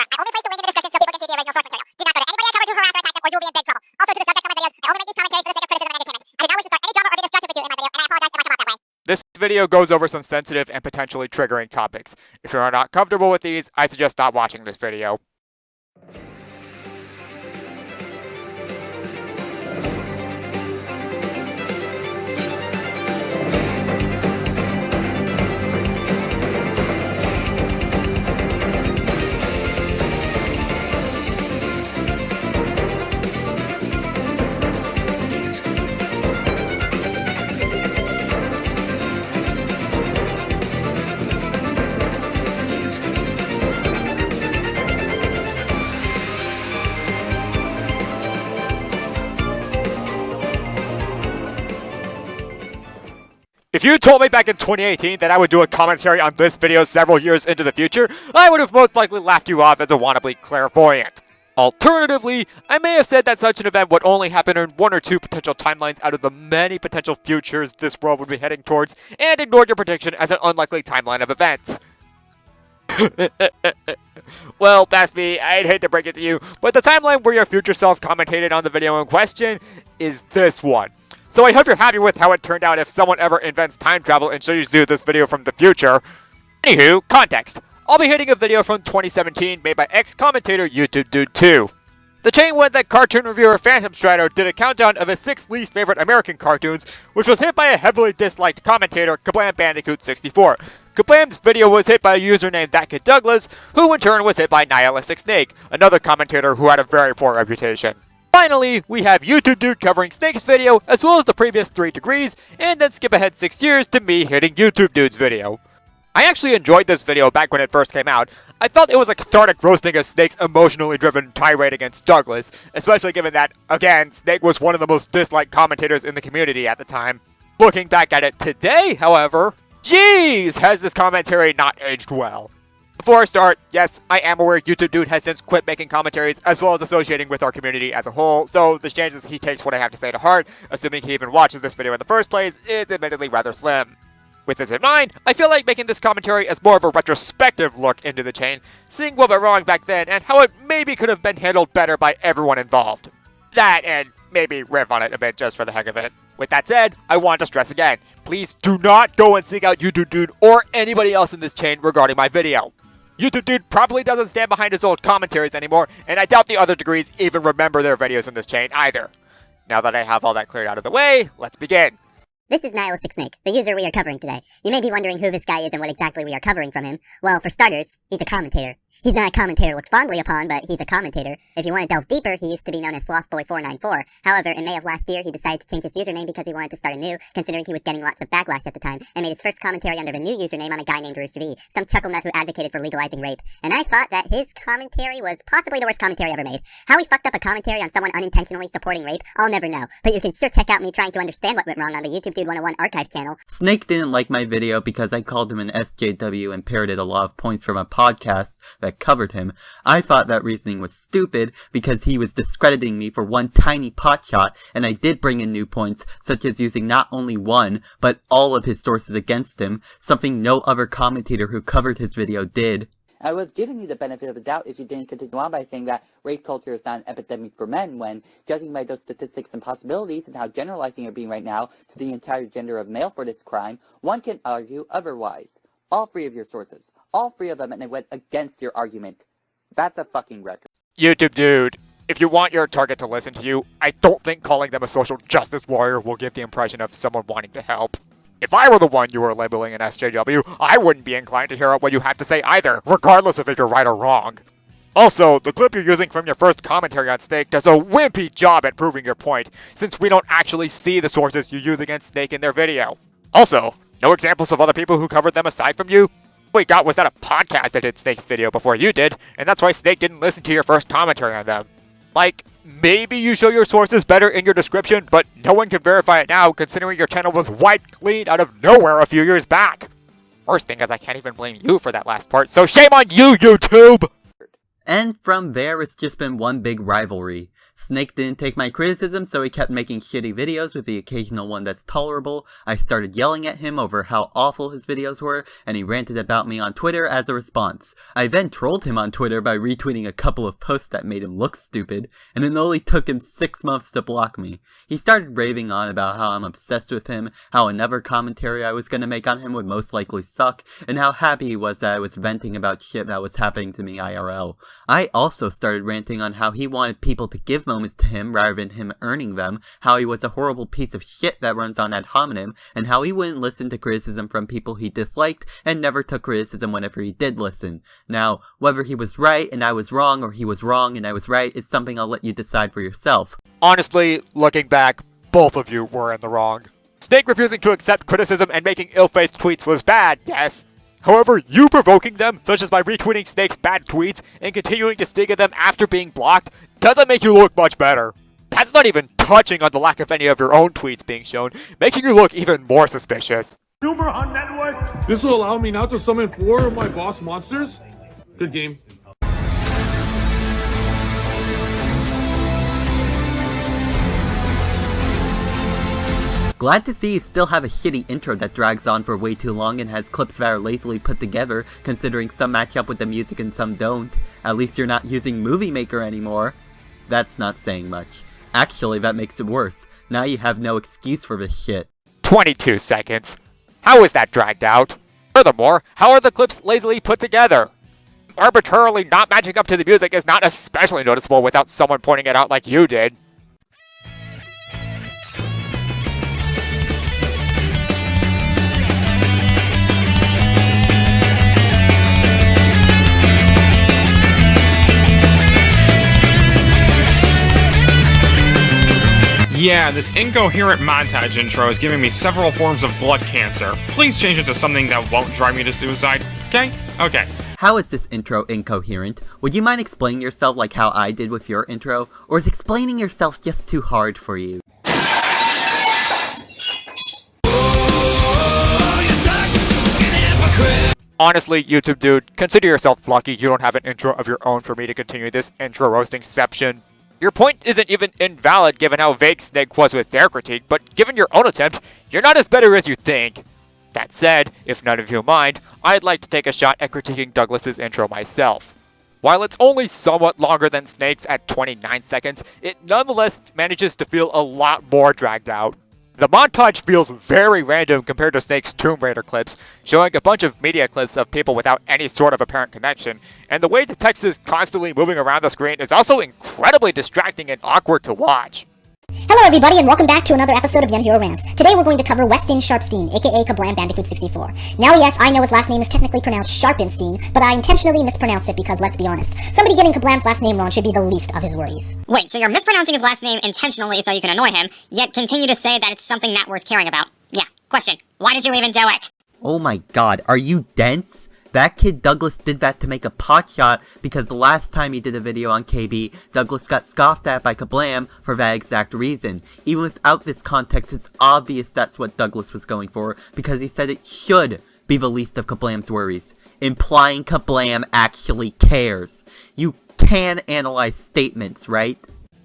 Disclaimer, I only place the link in the description so people can see the original source material. Do not go to anybody I cover to harass or attack them or you will be in big trouble. Also, to the subjects of my videos, I only make these commentaries for the sake of criticism and entertainment. I do not wish to start any drama or be destructive with you in my video, and I apologize if I come out that way. This video goes over some sensitive and potentially triggering topics. If you are not comfortable with these, I suggest stop watching this video. If you told me back in 2018 that I would do a commentary on this video several years into the future, I would have most likely laughed you off as a wannabe clairvoyant. Alternatively, I may have said that such an event would only happen in one or two potential timelines out of the many potential futures this world would be heading towards, and ignored your prediction as an unlikely timeline of events. Well, that's me. I'd hate to break it to you, but the timeline where your future self commentated on the video in question is this one. So I hope you're happy with how it turned out if someone ever invents time travel and shows you this video from the future. Anywho, context. I'll be hitting a video from 2017 made by ex-commentator UTubeDude2. The chain went that cartoon reviewer phantomstrider did a countdown of his 6 least favorite American cartoons, which was hit by a heavily disliked commentator, KablamBandicoot64. Kablam's video was hit by a user named thatkiddouglas, who in turn was hit by Nihilistic Snake, another commentator who had a very poor reputation. Finally, we have UTubeDude covering Snake's video, as well as the previous 3 degrees, and then skip ahead 6 years to me hitting UTubeDude's video. I actually enjoyed this video back when it first came out. I felt it was a cathartic roasting of Snake's emotionally driven tirade against Douglas, especially given that, again, Snake was one of the most disliked commentators in the community at the time. Looking back at it today, however, jeez, has this commentary not aged well. Before I start, yes, I am aware UTubeDude has since quit making commentaries as well as associating with our community as a whole, so the chances he takes what I have to say to heart, assuming he even watches this video in the first place, is admittedly rather slim. With this in mind, I feel like making this commentary as more of a retrospective look into the chain, seeing what went wrong back then and how it maybe could have been handled better by everyone involved. That and maybe riff on it a bit just for the heck of it. With that said, I want to stress again, please do not go and seek out UTubeDude or anybody else in this chain regarding my video. UTubeDude probably doesn't stand behind his old commentaries anymore, and I doubt the other degrees even remember their videos in this chain either. Now that I have all that cleared out of the way, let's begin. This is Nihilistic Snake, the user we are covering today. You may be wondering who this guy is and what exactly we are covering from him. Well, for starters, he's a commentator. He's not a commentator looked fondly upon, but he's a commentator. If you want to delve deeper, he used to be known as Slothboy494. However, in May of last year, he decided to change his username because he wanted to start anew, considering he was getting lots of backlash at the time, and made his first commentary under the new username on a guy named Rushavi, some chuckle nut who advocated for legalizing rape. And I thought that his commentary was possibly the worst commentary ever made. How he fucked up a commentary on someone unintentionally supporting rape, I'll never know. But you can sure check out me trying to understand what went wrong on the UTubeDude101 archive channel. Snake didn't like my video because I called him an SJW and parroted a lot of points from a podcast that covered him. I thought that reasoning was stupid because he was discrediting me for one tiny potshot, and I did bring in new points, such as using not only one, but all of his sources against him, something no other commentator who covered his video did. I was giving you the benefit of the doubt if you didn't continue on by saying that rape culture is not an epidemic for men, when, judging by those statistics and possibilities and how generalizing you're being right now to the entire gender of male for this crime, one can argue otherwise. All 3 of your sources, all 3 of them, and they went against your argument. That's a fucking record. UTubeDude, if you want your target to listen to you, I don't think calling them a social justice warrior will give the impression of someone wanting to help. If I were the one you were labeling an SJW, I wouldn't be inclined to hear what you have to say either, regardless of if you're right or wrong. Also, the clip you're using from your first commentary on Snake does a wimpy job at proving your point, since we don't actually see the sources you use against Snake in their video. Also, no examples of other people who covered them aside from you? What we got was that a podcast that did Snake's video before you did, and that's why Snake didn't listen to your first commentary on them. Like, maybe you show your sources better in your description, but no one can verify it now considering your channel was wiped clean out of nowhere a few years back. Worst thing is I can't even blame you for that last part, so shame on you, YouTube! And from there, it's just been one big rivalry. Snake didn't take my criticism, so he kept making shitty videos with the occasional one that's tolerable. I started yelling at him over how awful his videos were, and he ranted about me on Twitter as a response. I then trolled him on Twitter by retweeting a couple of posts that made him look stupid, and it only took him 6 months to block me. He started raving on about how I'm obsessed with him, how another commentary I was gonna make on him would most likely suck, and how happy he was that I was venting about shit that was happening to me IRL. I also started ranting on how he wanted people to give moments to him rather than him earning them, how he was a horrible piece of shit that runs on ad hominem, and how he wouldn't listen to criticism from people he disliked and never took criticism whenever he did listen. Now, whether he was right and I was wrong, or he was wrong and I was right, is something I'll let you decide for yourself. Honestly, looking back, both of you were in the wrong. Snake refusing to accept criticism and making ill-faith tweets was bad, yes. However, you provoking them, such as by retweeting Snake's bad tweets and continuing to speak of them after being blocked, doesn't make you look much better. That's not even touching on the lack of any of your own tweets being shown, making you look even more suspicious. Humor on network. This will allow me now to summon 4 of my boss monsters. Good game. Glad to see you still have a shitty intro that drags on for way too long and has clips that are lazily put together, considering some match up with the music and some don't. At least you're not using Movie Maker anymore. That's not saying much. Actually, that makes it worse. Now you have no excuse for this shit. 22 seconds. How is that dragged out? Furthermore, how are the clips lazily put together? Arbitrarily not matching up to the music is not especially noticeable without someone pointing it out like you did. Yeah, this incoherent montage intro is giving me several forms of blood cancer. Please change it to something that won't drive me to suicide, okay? Okay. How is this intro incoherent? Would you mind explaining yourself like how I did with your intro? Or is explaining yourself just too hard for you? Honestly, YouTube dude, consider yourself lucky you don't have an intro of your own for me to continue this intro roastingception. Your point isn't even invalid given how vague Snake was with their critique, but given your own attempt, you're not as better as you think. That said, if none of you mind, I'd like to take a shot at critiquing Douglas's intro myself. While it's only somewhat longer than Snake's at 29 seconds, it nonetheless manages to feel a lot more dragged out. The montage feels very random compared to Snake's Tomb Raider clips, showing a bunch of media clips of people without any sort of apparent connection, and the way the text is constantly moving around the screen is also incredibly distracting and awkward to watch. Hello everybody and welcome back to another episode of Young Hero Rants. Today we're going to cover Westin Sharpstein, aka Kablam Bandicoot 64. Now yes, I know his last name is technically pronounced Sharpenstein, but I intentionally mispronounced it because let's be honest, somebody getting Kablam's last name wrong should be the least of his worries. Wait, so you're mispronouncing his last name intentionally so you can annoy him, yet continue to say that it's something not worth caring about? Yeah, question, why did you even do it? Oh my god, are you dense? That kid Douglas did that to make a potshot because the last time he did a video on KB, Douglas got scoffed at by Kablam for that exact reason. Even without this context, it's obvious that's what Douglas was going for because he said it should be the least of Kablam's worries, implying Kablam actually cares. You can analyze statements, right?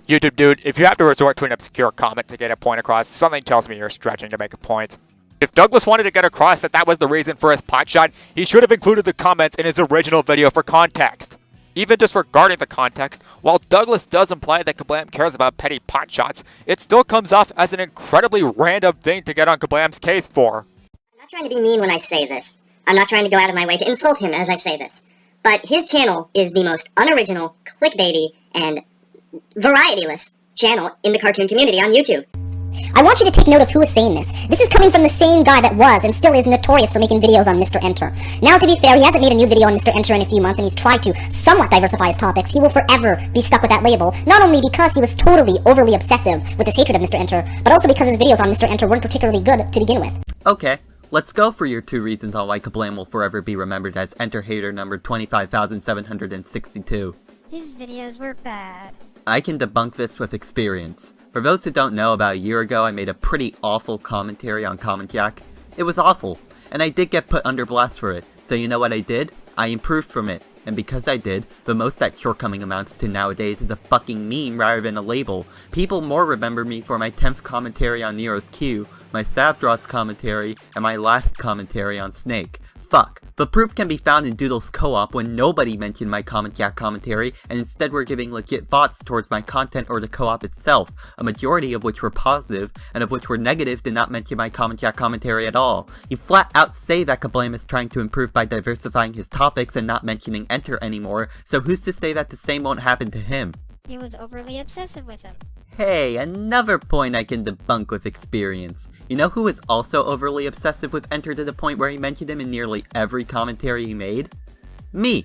YouTube dude, if you have to resort to an obscure comment to get a point across, something tells me you're stretching to make a point. If Douglas wanted to get across that that was the reason for his potshot, he should have included the comments in his original video for context. Even disregarding the context, while Douglas does imply that Kablam cares about petty potshots, it still comes off as an incredibly random thing to get on Kablam's case for. I'm not trying to be mean when I say this. I'm not trying to go out of my way to insult him as I say this. But his channel is the most unoriginal, clickbaity, and varietyless channel in the cartoon community on YouTube. I want you to take note of who is saying this. This is coming from the same guy that was and still is notorious for making videos on Mr. Enter. Now, to be fair, he hasn't made a new video on Mr. Enter in a few months and he's tried to somewhat diversify his topics. He will forever be stuck with that label, not only because he was totally overly obsessive with his hatred of Mr. Enter, but also because his videos on Mr. Enter weren't particularly good to begin with. Okay, let's go for your 2 reasons on why Kablam will forever be remembered as Enter Hater number 25,762. His videos were bad. I can debunk this with experience. For those who don't know, about a year ago I made a pretty awful commentary on Comment Jack. It was awful, and I did get put under blast for it, so you know what I did? I improved from it. And because I did, the most that shortcoming amounts to nowadays is a fucking meme rather than a label. People more remember me for my 10th commentary on Nero's Q, my Savdros commentary, and my last commentary on Snake. Fuck. The proof can be found in Doodle's co-op when nobody mentioned my Comment Jack commentary, and instead were giving legit thoughts towards my content or the co-op itself, a majority of which were positive, and of which were negative did not mention my Comment Jack commentary at all. You flat out say that Kablam is trying to improve by diversifying his topics and not mentioning Enter anymore, so who's to say that the same won't happen to him? He was overly obsessive with him. Hey, another point I can debunk with experience. You know who was also overly obsessive with Enter to the point where he mentioned him in nearly every commentary he made? Me!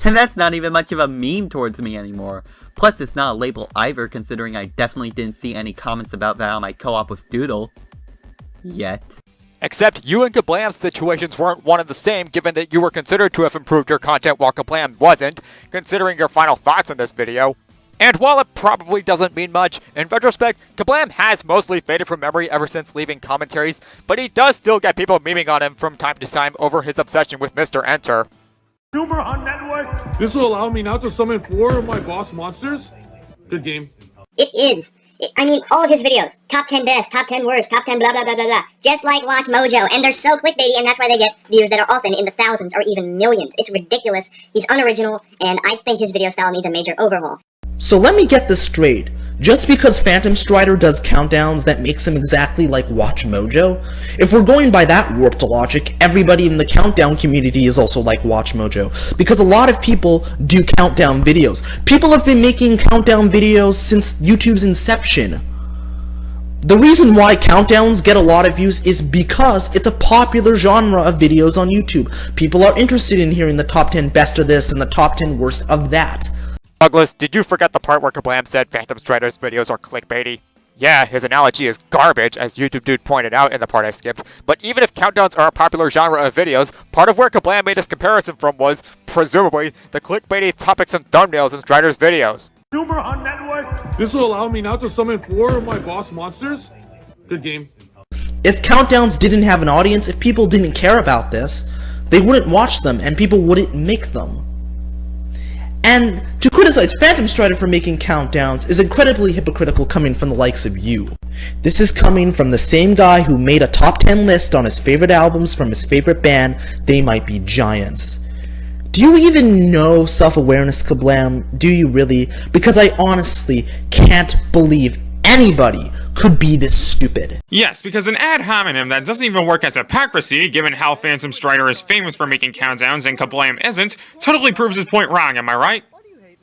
And that's not even much of a meme towards me anymore. Plus, it's not a label either, considering I definitely didn't see any comments about that on my co-op with Doodle. Yet. Except you and Kablam's situations weren't one and the same, given that you were considered to have improved your content while Kablam wasn't, considering your final thoughts on this video. And while it probably doesn't mean much, in retrospect, Kablam has mostly faded from memory ever since leaving commentaries, but he does still get people memeing on him from time to time over his obsession with Mr. Enter. Humor on network. This will allow me now to summon 4 of my boss monsters. Good game. It is. I mean, all of his videos. Top 10 best, top 10 worst, top 10 blah blah blah blah blah. Just like Watch Mojo. And they're so clickbaity, and that's why they get views that are often in the thousands or even millions. It's ridiculous. He's unoriginal, and I think his video style needs a major overhaul. So let me get this straight. Just because phantomstrider does countdowns, that makes him exactly like Watch Mojo? If we're going by that warped logic, everybody in the countdown community is also like Watch Mojo, because a lot of people do countdown videos. People have been making countdown videos since YouTube's inception. The reason why countdowns get a lot of views is because it's a popular genre of videos on YouTube. People are interested in hearing the top 10 best of this and the top 10 worst of that. Douglas, did you forget the part where Kablam said phantomstrider's videos are clickbaity? Yeah, his analogy is garbage, as UTubeDude pointed out in the part I skipped, but even if countdowns are a popular genre of videos, part of where Kablam made his comparison from was, presumably, the clickbaity topics and thumbnails in Strider's videos. Humor on network. This will allow me now to summon 4 of my boss monsters. Good game. If countdowns didn't have an audience, if people didn't care about this, they wouldn't watch them and people wouldn't make them. And to criticize phantomstrider for making countdowns is incredibly hypocritical coming from the likes of you. This is coming from the same guy who made a top 10 list on his favorite albums from his favorite band, They Might Be Giants. Do you even know self-awareness, Kablam? Do you really? Because I honestly can't believe anybody could be this stupid. Yes, because an ad hominem that doesn't even work as hypocrisy, given how phantomstrider is famous for making countdowns and Kablam isn't, totally proves his point wrong, am I right?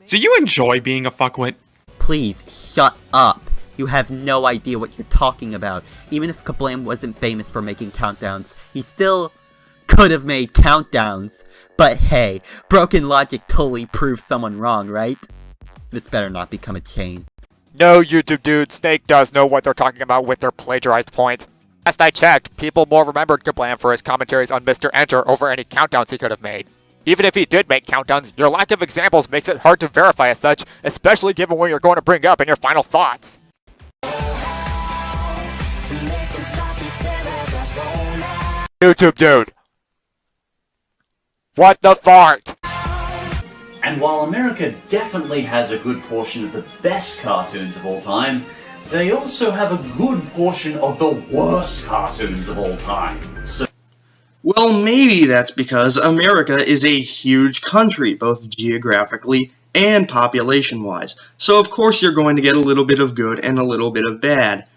Do you enjoy being a fuckwit? Please, shut up. You have no idea what you're talking about. Even if Kablam wasn't famous for making countdowns, he still could have made countdowns. But hey, broken logic totally proves someone wrong, right? This better not become a chain. No, YouTube dude, Snake does know what they're talking about with their plagiarized point. Last I checked, people more remembered Kablam for his commentaries on Mr. Enter over any countdowns he could have made. Even if he did make countdowns, your lack of examples makes it hard to verify as such, especially given what you're going to bring up in your final thoughts. YouTube dude. What the fart? And while America definitely has a good portion of the best cartoons of all time, they also have a good portion of the worst cartoons of all time. So well, maybe that's because America is a huge country, both geographically and population-wise. So of course you're going to get a little bit of good and a little bit of bad.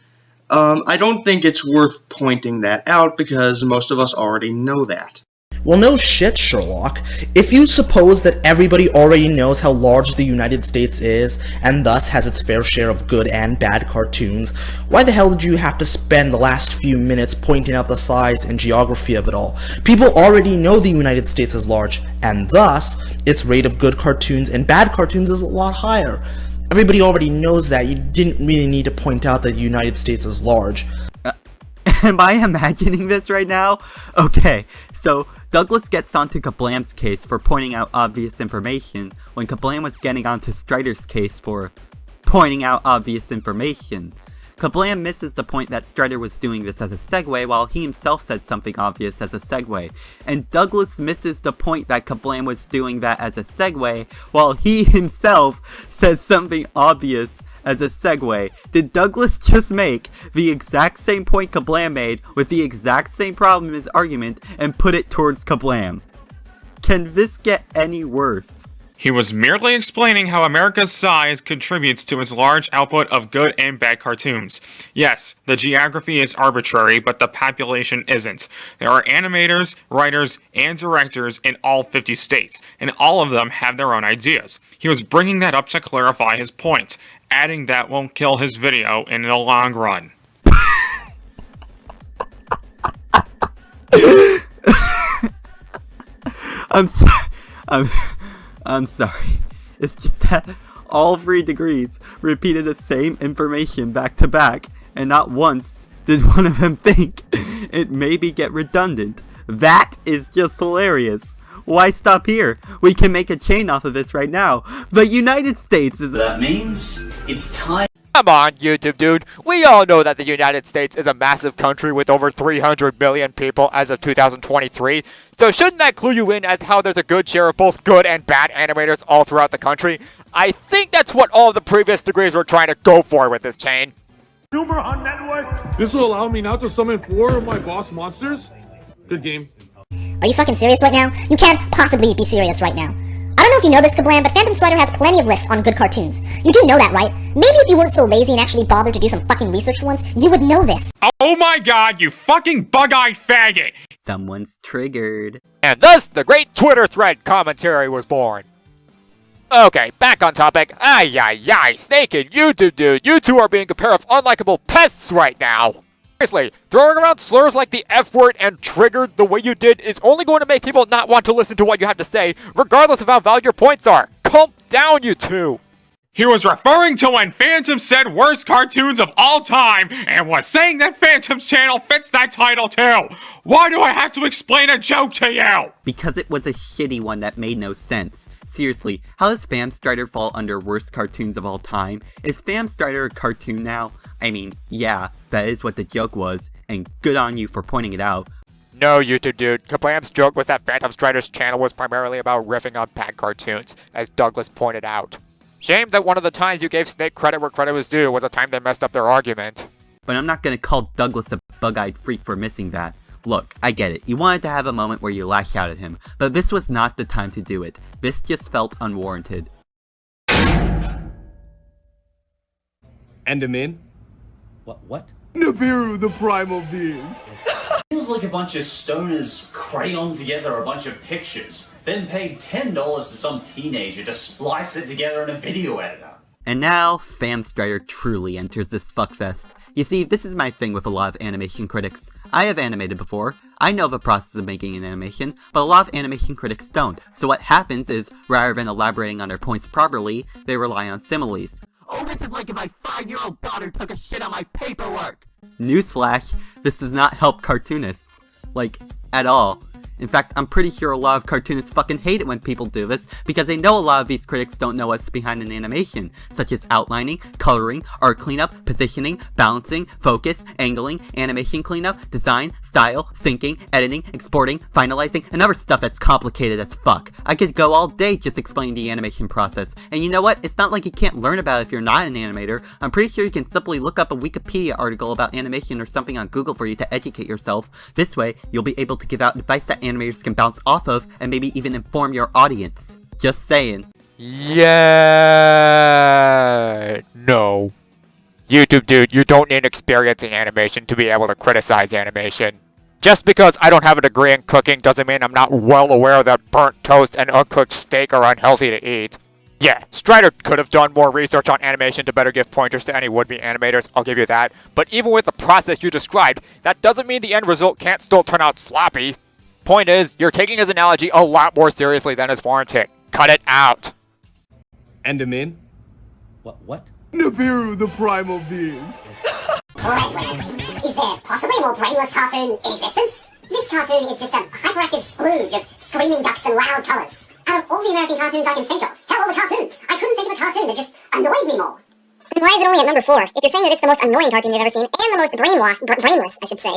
I don't think it's worth pointing that out because most of us already know that. Well, no shit, Sherlock. If you suppose that everybody already knows how large the United States is, and thus has its fair share of good and bad cartoons, why the hell did you have to spend the last few minutes pointing out the size and geography of it all? People already know the United States is large, and thus, its rate of good cartoons and bad cartoons is a lot higher. Everybody already knows that. You didn't really need to point out that the United States is large. Am I imagining this right now? Okay, so Douglas gets onto Kablam's case for pointing out obvious information, when Kablam was getting onto Strider's case for pointing out obvious information. Kablam misses the point that Strider was doing this as a segue while he himself said something obvious as a segue. And Douglas misses the point that Kablam was doing that as a segue while he himself said something obvious as a segue. Did Douglas just make the exact same point Kablam made with the exact same problem in his argument and put it towards Kablam? Can this get any worse? He was merely explaining how America's size contributes to its large output of good and bad cartoons. Yes, the geography is arbitrary, but the population isn't. There are animators, writers, and directors in all 50 states, and all of them have their own ideas. He was bringing that up to clarify his point, adding that won't kill his video in the long run. I'm sorry. It's just that all 3 degrees repeated the same information back to back, and not once did one of them think it maybe get redundant. That is just hilarious. Why stop here? We can make a chain off of this right now. The United States is— That means it's time. Come on, YouTube dude. We all know that the United States is a massive country with over 300 million people as of 2023. So shouldn't that clue you in as to how there's a good share of both good and bad animators all throughout the country? I think that's what all of the previous degrees were trying to go for with this chain. Humor on network. This will allow me now to summon 4 of my boss monsters. Good game. Are you fucking serious right now? You can't possibly be serious right now. I don't know if you know this, Kablam, but phantomstrider has plenty of lists on good cartoons. You do know that, right? Maybe if you weren't so lazy and actually bothered to do some fucking research for once, you would know this. Oh my god, you fucking bug-eyed faggot! Someone's triggered. And thus, the great Twitter thread commentary was born. Okay, back on topic. Ay, Snake and YouTube dude, you two are being a pair of unlikable pests right now. Seriously, throwing around slurs like the F word and triggered the way you did is only going to make people not want to listen to what you have to say, regardless of how valid your points are. Calm down, you two. He was referring to when Phantom said worst cartoons of all time, and was saying that Phantom's channel fits that title too. Why do I have to explain a joke to you? Because it was a shitty one that made no sense. Seriously, how does Phantomstrider fall under worst cartoons of all time? Is Phantomstrider a cartoon now? I mean, yeah, that is what the joke was, and good on you for pointing it out. No, YouTube dude. Kablam's joke was that Phantomstrider's channel was primarily about riffing on bad cartoons, as Douglas pointed out. Shame that one of the times you gave Snake credit where credit was due was a time they messed up their argument. But I'm not gonna call Douglas a bug-eyed freak for missing that. Look, I get it, you wanted to have a moment where you lash out at him, but this was not the time to do it. This just felt unwarranted. Enderman? What? Nibiru, the primal being. Feels like a bunch of stoners crayon together a bunch of pictures, then paid $10 to some teenager to splice it together in a video editor. And now, Phantomstrider truly enters this fuckfest. You see, this is my thing with a lot of animation critics. I have animated before, I know the process of making an animation, but a lot of animation critics don't. So what happens is, rather than elaborating on their points properly, they rely on similes. Oh, this is like if my 5-year-old daughter took a shit on my paperwork! Newsflash, this does not help cartoonists. Like, at all. In fact, I'm pretty sure a lot of cartoonists fucking hate it when people do this, because they know a lot of these critics don't know what's behind an animation, such as outlining, coloring, art cleanup, positioning, balancing, focus, angling, animation cleanup, design, style, syncing, editing, exporting, finalizing, and other stuff that's complicated as fuck. I could go all day just explaining the animation process, and you know what? It's not like you can't learn about it if you're not an animator. I'm pretty sure you can simply look up a Wikipedia article about animation or something on Google for you to educate yourself. This way, you'll be able to give out advice that animators can bounce off of, and maybe even inform your audience. Just saying. Yeah. No. YouTube dude, you don't need experience in animation to be able to criticize animation. Just because I don't have a degree in cooking doesn't mean I'm not well aware that burnt toast and uncooked steak are unhealthy to eat. Yeah, Strider could have done more research on animation to better give pointers to any would-be animators, I'll give you that. But even with the process you described, that doesn't mean the end result can't still turn out sloppy. Point is, you're taking his analogy a lot more seriously than is warranted. Cut it out. Enderman? What? Nibiru, the primal being. Brainless. Is there possibly a more brainless cartoon in existence? This cartoon is just a hyperactive splooge of screaming ducks and loud colours. Out of all the American cartoons I can think of, hell, all the cartoons, I couldn't think of a cartoon that just annoyed me more. And why is it only at number 4? If you're saying that it's the most annoying cartoon you've ever seen, and the most brainless, I should say,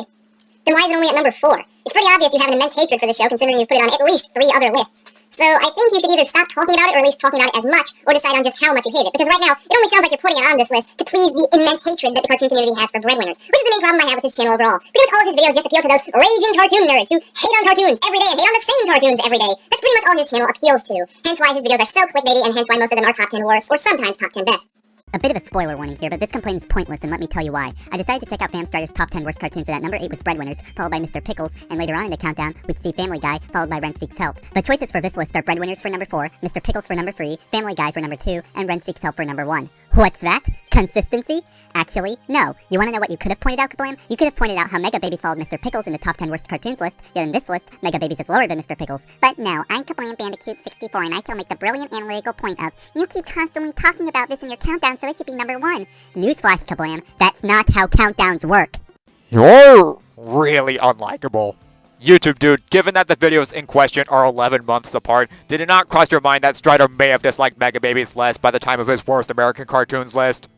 then why is it only at number 4? It's pretty obvious you have an immense hatred for the show, considering you've put it on at least 3 other lists. So I think you should either stop talking about it, or at least talking about it as much, or decide on just how much you hate it. Because right now, it only sounds like you're putting it on this list to please the immense hatred that the cartoon community has for breadwinners, which is the main problem I have with his channel overall. Pretty much all of his videos just appeal to those raging cartoon nerds who hate on cartoons every day and hate on the same cartoons every day. That's pretty much all his channel appeals to. Hence why his videos are so clickbaity, and hence why most of them are top 10 worst, or sometimes top 10 best. A bit of a spoiler warning here, but this complaint is pointless, and let me tell you why. I decided to check out phantomstrider's top 10 worst cartoons, and at number 8 was Breadwinners, followed by Mr. Pickles, and later on in the countdown, we'd see Family Guy, followed by Ren Seeks Help. The choices for this list are Breadwinners for number 4, Mr. Pickles for number 3, Family Guy for number 2, and Ren Seeks Help for number 1. What's that? Consistency? Actually, no. You want to know what you could have pointed out, Kablam? You could have pointed out how Mega Babies followed Mr. Pickles in the top 10 worst cartoons list, yet in this list, Mega Babies is lower than Mr. Pickles. But no, I'm Kablam Bandicoot64, and I shall make the brilliant analytical point of, you keep constantly talking about this in your countdown, so it should be number 1. Newsflash, Kablam, that's not how countdowns work. You're really unlikable. YouTube dude, given that the videos in question are 11 months apart, did it not cross your mind that Strider may have disliked Mega Babies less by the time of his worst American cartoons list?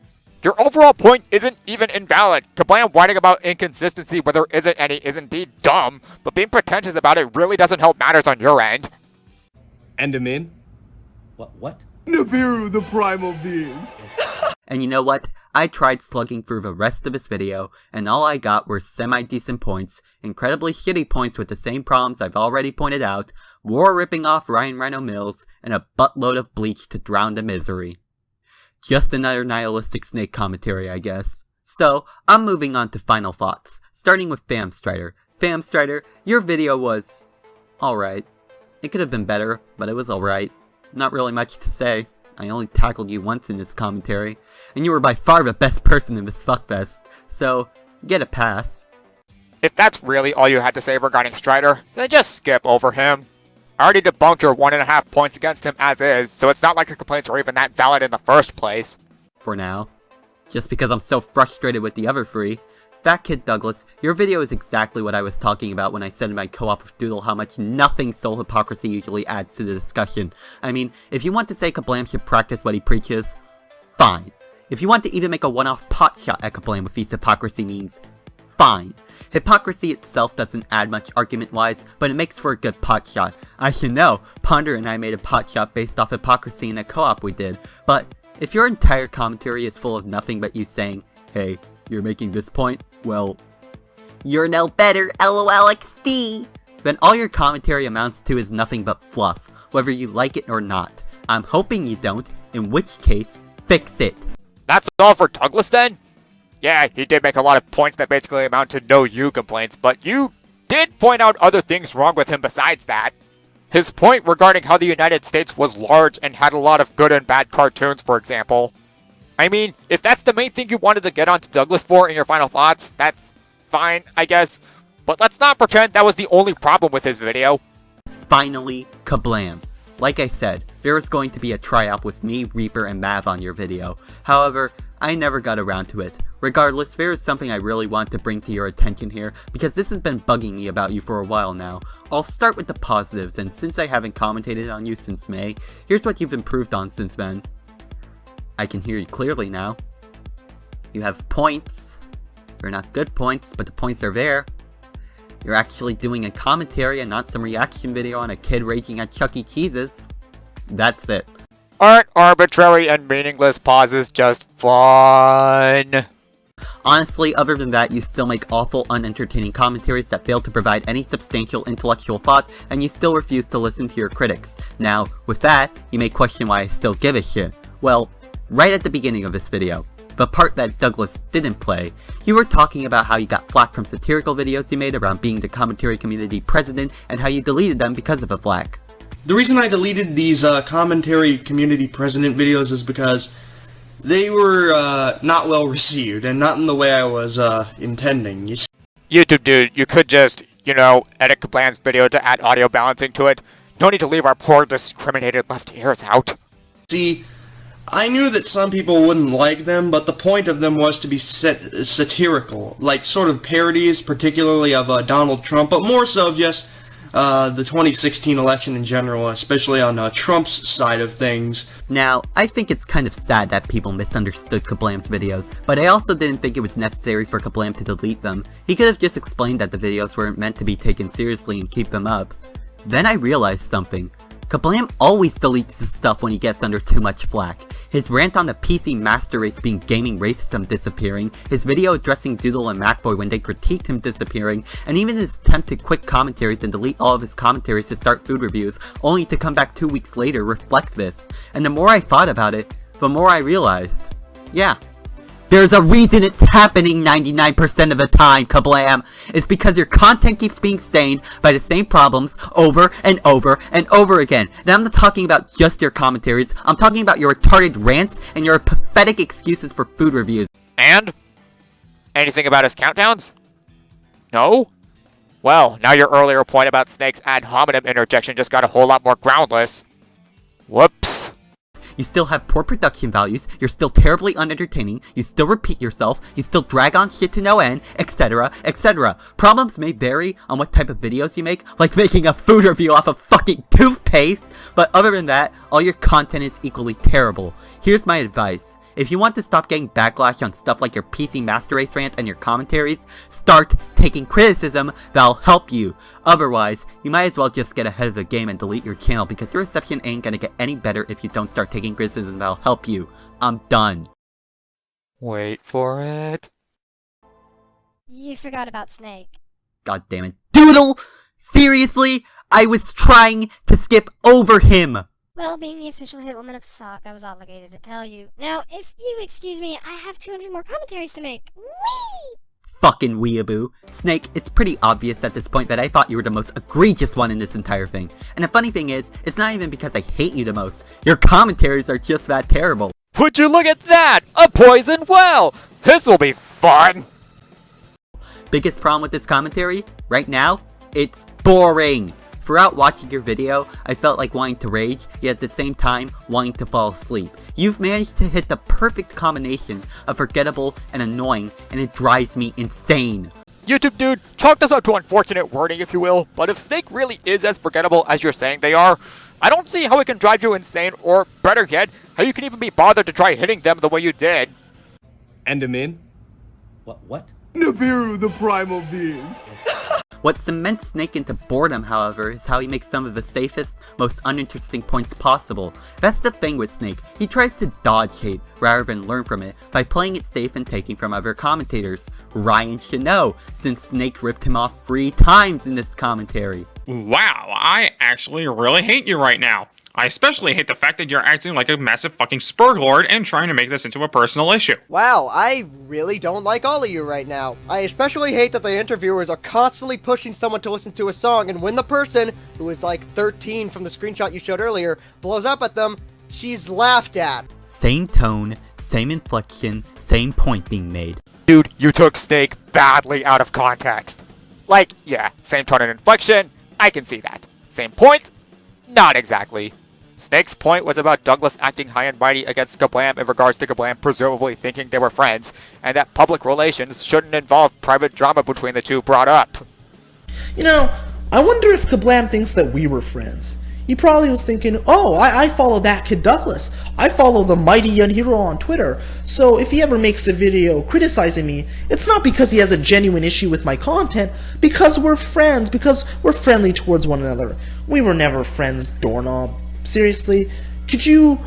Your overall point isn't even invalid. Kablam whining about inconsistency where there isn't any is indeed dumb, but being pretentious about it really doesn't help matters on your end. Enderman? What? Nibiru, the primal being. And you know what? I tried slugging through the rest of his video, and all I got were semi-decent points, incredibly shitty points with the same problems I've already pointed out, war ripping off Ryan Rhino Mills, and a buttload of bleach to drown the misery. Just another nihilistic snake commentary, I guess. So, I'm moving on to final thoughts, starting with phantomstrider. phantomstrider, your video was alright. It could have been better, but it was alright. Not really much to say. I only tackled you once in this commentary, and you were by far the best person in this fuckfest, so get a pass. If that's really all you had to say regarding Strider, then just skip over him. I already debunked your 1.5 points against him as is, so it's not like your complaints are even that valid in the first place. For now. Just because I'm so frustrated with the other 3. thatkiddouglas, your video is exactly what I was talking about when I said in my co-op with Doodle how much nothing soul hypocrisy usually adds to the discussion. I mean, if you want to say Kablam should practice what he preaches, fine. If you want to even make a one-off pot shot at Kablam with these hypocrisy memes, fine. Hypocrisy itself doesn't add much argument-wise, but it makes for a good pot shot. I should know, Ponder and I made a pot shot based off hypocrisy in a co-op we did, but if your entire commentary is full of nothing but you saying, hey, you're making this point? Well, you're no better, LOLXD! Then all your commentary amounts to is nothing but fluff, whether you like it or not. I'm hoping you don't, in which case, fix it. That's all for Douglas then? Yeah, he did make a lot of points that basically amount to no you complaints, but you did point out other things wrong with him besides that. His point regarding how the United States was large and had a lot of good and bad cartoons, for example. I mean, if that's the main thing you wanted to get onto Douglas for in your final thoughts, that's fine, I guess. But let's not pretend that was the only problem with his video. Finally, Kablam. Like I said, there was going to be a tryout with me, Reaper, and Mav on your video. However, I never got around to it. Regardless, there is something I really want to bring to your attention here, because this has been bugging me about you for a while now. I'll start with the positives, and since I haven't commentated on you since May, here's what you've improved on since then. I can hear you clearly now. You have points. They're not good points, but the points are there. You're actually doing a commentary and not some reaction video on a kid raging at Chuck E. Cheese's. That's it. Aren't arbitrary and meaningless pauses just fun? Honestly, other than that, you still make awful, unentertaining commentaries that fail to provide any substantial intellectual thought, and you still refuse to listen to your critics. Now, with that, you may question why I still give a shit. Well, right at the beginning of this video, the part that Douglas didn't play, you were talking about how you got flack from satirical videos you made around being the commentary community president, and how you deleted them because of the flack. The reason I deleted these commentary community president videos is because they were not well received, and not in the way I was intending. YouTube dude, you could just, edit Kablam's video to add audio balancing to it. Don't need to leave our poor discriminated left ears out. See, I knew that some people wouldn't like them, but the point of them was to be satirical, like sort of parodies, particularly of Donald Trump, but more so just the 2016 election in general, especially on Trump's side of things. Now, I think it's kind of sad that people misunderstood Kablam's videos, but I also didn't think it was necessary for Kablam to delete them. He could have just explained that the videos weren't meant to be taken seriously and keep them up. Then I realized something. Kablam always deletes his stuff when he gets under too much flack. His rant on the PC Master Race being gaming racism disappearing, his video addressing Doodle and Macboy when they critiqued him disappearing, and even his attempt to quit commentaries and delete all of his commentaries to start food reviews, only to come back 2 weeks later reflect this. And the more I thought about it, the more I realized, yeah, there's a reason it's happening 99% of the time, Kablam! It's because your content keeps being stained by the same problems over and over and over again. Now I'm not talking about just your commentaries, I'm talking about your retarded rants and your pathetic excuses for food reviews. And? Anything about his countdowns? No? Well, now your earlier point about Snake's ad hominem interjection just got a whole lot more groundless. Whoops. You still have poor production values, you're still terribly unentertaining, you still repeat yourself, you still drag on shit to no end, etc, etc. Problems may vary on what type of videos you make, like making a food review off of fucking toothpaste, but other than that, all your content is equally terrible. Here's my advice. If you want to stop getting backlash on stuff like your PC Master Race rant and your commentaries, start taking criticism that'll help you. Otherwise, you might as well just get ahead of the game and delete your channel because your reception ain't gonna get any better if you don't start taking criticism that'll help you. I'm done. Wait for it. You forgot about Snake. God damn it. Doodle! Seriously? I was trying to skip over him! Well, being the official hit woman of Sock, I was obligated to tell you. Now, if you excuse me, I have 200 more commentaries to make. Whee! Fucking weeaboo. Snake, it's pretty obvious at this point that I thought you were the most egregious one in this entire thing. And the funny thing is, it's not even because I hate you the most. Your commentaries are just that terrible. Would you look at that? A poisoned well! This'll be fun! Biggest problem with this commentary, right now, it's boring. Throughout watching your video, I felt like wanting to rage, yet at the same time, wanting to fall asleep. You've managed to hit the perfect combination of forgettable and annoying, and it drives me insane. YouTube dude, chalk this up to unfortunate wording if you will, but if Snake really is as forgettable as you're saying they are, I don't see how it can drive you insane, or better yet, how you can even be bothered to try hitting them the way you did. Enderman? What? Nibiru, the primal being. What cements Snake into boredom, however, is how he makes some of the safest, most uninteresting points possible. That's the thing with Snake, he tries to dodge hate, rather than learn from it, by playing it safe and taking from other commentators. Ryan should know, since Snake ripped him off 3 times in this commentary. Wow, I actually really hate you right now. I especially hate the fact that you're acting like a massive fucking spurglord and trying to make this into a personal issue. Wow, I really don't like all of you right now. I especially hate that the interviewers are constantly pushing someone to listen to a song, and when the person, who is like 13 from the screenshot you showed earlier, blows up at them, she's laughed at. Same tone, same inflection, same point being made. Dude, you took Snake badly out of context. Like, yeah, same tone and inflection, I can see that. Same point? Not exactly. Snake's point was about Douglas acting high and mighty against Kablam in regards to Kablam presumably thinking they were friends, and that public relations shouldn't involve private drama between the two brought up. You know, I wonder if Kablam thinks that we were friends. He probably was thinking, oh, I follow that kid Douglas. I follow the mighty young hero on Twitter. So if he ever makes a video criticizing me, it's not because he has a genuine issue with my content, because we're friends, because we're friendly towards one another. We were never friends, doorknob. Seriously, could you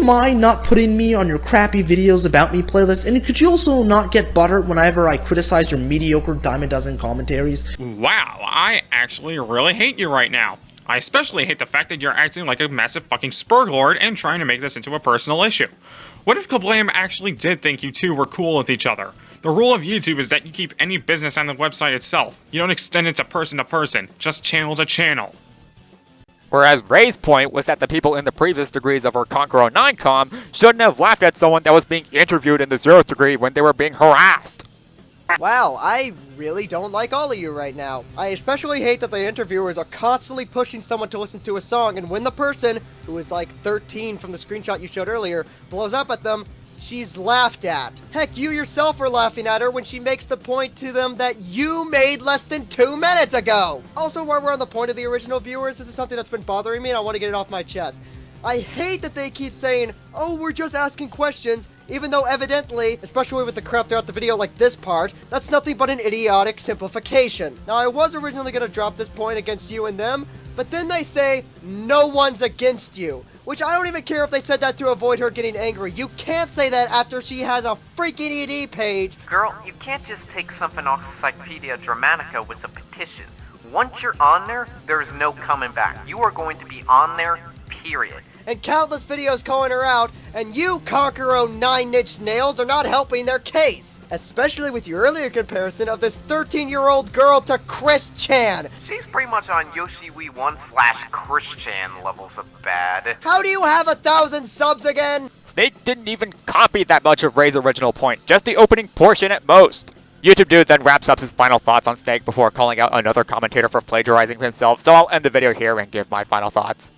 mind not putting me on your crappy videos about me playlist? And could you also not get butthurt whenever I criticize your mediocre dime a dozen commentaries? Wow, I actually really hate you right now. I especially hate the fact that you're acting like a massive fucking spurglord and trying to make this into a personal issue. What if Kablam actually did think you two were cool with each other? The rule of YouTube is that you keep any business on the website itself. You don't extend it to person, just channel to channel. Whereas Ray's point was that the people in the previous degrees of her Conqueror 9com shouldn't have laughed at someone that was being interviewed in the 0th degree when they were being harassed. Wow, I really don't like all of you right now. I especially hate that the interviewers are constantly pushing someone to listen to a song, and when the person, who is like 13 from the screenshot you showed earlier, blows up at them, she's laughed at. Heck, you yourself are laughing at her when she makes the point to them that you made less than 2 minutes ago. Also, while we're on the point of the original viewers, this is something that's been bothering me and I want to get it off my chest. I hate that they keep saying, oh, we're just asking questions, even though evidently, especially with the crap throughout the video like this part, that's nothing but an idiotic simplification. Now, I was originally going to drop this point against you and them, but then they say, no one's against you. Which I don't even care if they said that to avoid her getting angry. You can't say that after she has a freaking ED page. Girl, you can't just take something off Cyclopedia Dramatica with a petition. Once you're on there, there's no coming back. You are going to be on there, period. And countless videos calling her out, and you, Conqueror 9-inch nails, are not helping their case. Especially with your earlier comparison of this 13-year-old girl to Chris Chan. She's pretty much on YoshiWii 1/Chris Chan levels of bad. How do you have 1,000 subs again? Snake didn't even copy that much of Ray's original point, just the opening portion at most. UTubeDude then wraps up his final thoughts on Snake before calling out another commentator for plagiarizing himself, so I'll end the video here and give my final thoughts.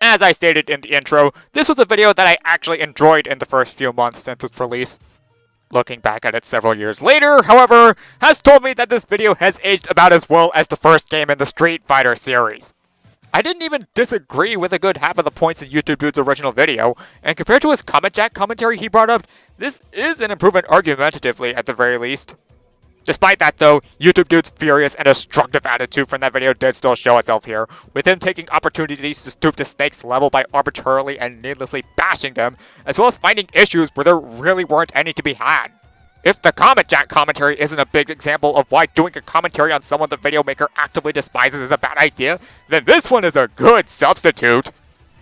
As I stated in the intro, this was a video that I actually enjoyed in the first few months since its release. Looking back at it several years later, however, has told me that this video has aged about as well as the first game in the Street Fighter series. I didn't even disagree with a good half of the points in UTubeDude's original video, and compared to his Comment Jack commentary he brought up, this is an improvement argumentatively at the very least. Despite that though, UTubeDude's furious and destructive attitude from that video did still show itself here, with him taking opportunities to stoop to Snake's level by arbitrarily and needlessly bashing them, as well as finding issues where there really weren't any to be had. If the Comment Jack commentary isn't a big example of why doing a commentary on someone the video maker actively despises is a bad idea, then this one is a good substitute.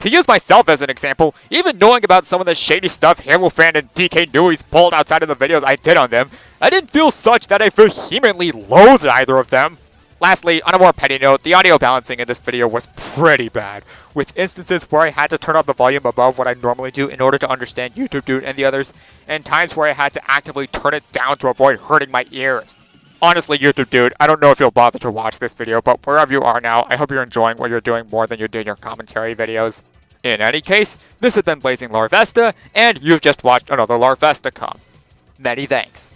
To use myself as an example, even knowing about some of the shady stuff Halo Fan and DK Newies pulled outside of the videos I did on them, I didn't feel such that I vehemently loathed either of them. Lastly, on a more petty note, the audio balancing in this video was pretty bad, with instances where I had to turn up the volume above what I normally do in order to understand UTubeDude and the others, and times where I had to actively turn it down to avoid hurting my ears. Honestly, UTubeDude, I don't know if you'll bother to watch this video, but wherever you are now, I hope you're enjoying what you're doing more than you did your commentary videos. In any case, this has been Blazing Larvesta, and you've just watched another Larvesta com. Many thanks.